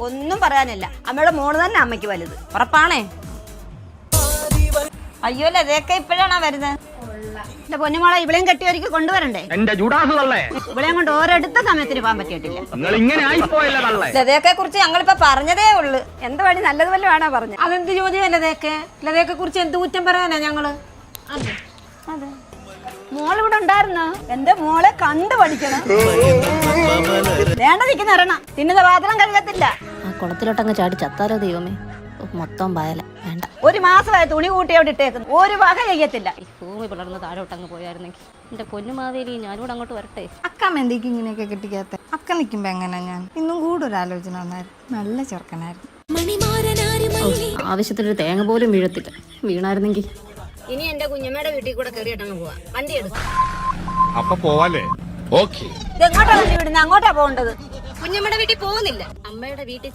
ഒന്നും പറയാനില്ല. അമ്മയുടെ മോള് തന്നെ അമ്മയ്ക്ക് വലുത്. ഉറപ്പാണേ? അയ്യോ ലതയൊക്കെ ഇപ്പോഴാണോ വരുന്നത്? എന്റെ പൊന്നുമോളെ ഇവിടെയും കെട്ടിയൊരുക്കി കൊണ്ടുവരണ്ടേ? ഇവിടെയും കൊണ്ട് ഓരോടുത്ത സമയത്തിന് പോകാൻ പറ്റിയിട്ടില്ല. ലതയൊക്കെ കുറിച്ച് ഞങ്ങളിപ്പോ പറഞ്ഞതേ ഉള്ളു. എന്ത് വഴി നല്ലത് വല്ലതും ആണോ പറഞ്ഞത്? അതെന്ത് ചോദ്യം? ലതയൊക്കെ കുറിച്ച് എന്ത് കുറ്റം പറയാനാ ഞങ്ങള്? അതെ മോളിവിടെ ഉണ്ടായിരുന്നോ? എന്റെ മോളെ കണ്ടു പഠിക്കണം. വേണ്ട നിൽക്കുന്ന ഇറങ്ങ തിന്നുന്ന പാത്രം കഴുകത്തില്ല. ആ കുളത്തിലോട്ടങ്ങ് ചാടി ചത്താലോ ദൈവമേ, മൊത്തം പായല. വേണ്ട. ഒരു മാസമായി തുണി കൂട്ടി അവിടെ ഇട്ടേക്കുന്നു. ഒരു വക ചെയ്യത്തില്ല. ഈ ഭൂമി പിളർന്ന് താഴോട്ടങ്ങ് പോയായിരുന്നെങ്കിൽ എന്റെ പൊന്നുമാവേലി ഞാനൂടെ അങ്ങോട്ട് വരട്ടെ. അക്കമ്മ എന്തേക്ക് ഇങ്ങനെയൊക്കെ കെട്ടിക്കാത്ത? അക്ക നിൽക്കുമ്പോ എങ്ങനെ? ഞാൻ ഇന്നും കൂടെ ഒരു ആലോചന വന്നായിരുന്നു. നല്ല ചെറുക്കനായിരുന്നു. ആവശ്യത്തിനൊരു തേങ്ങ പോലും വീഴത്തില്ല. വീണായിരുന്നെങ്കിൽ ഇനി എന്റെ കുഞ്ഞമ്മയുടെ വീട്ടിൽ കൂടെ കയറിയിട്ടങ്ങ് പോവാ. വണ്ടി എടുക്കും. അപ്പൊ പോവാലേ? ഓക്കേ. ഇതെങ്ങോട്ടാ വണ്ടി വിടുന്നത്? അങ്ങോട്ടാ പോകേണ്ടത്. കുഞ്ഞമ്മയുടെ വീട്ടിൽ പോകുന്നില്ല, അമ്മയുടെ വീട്ടിൽ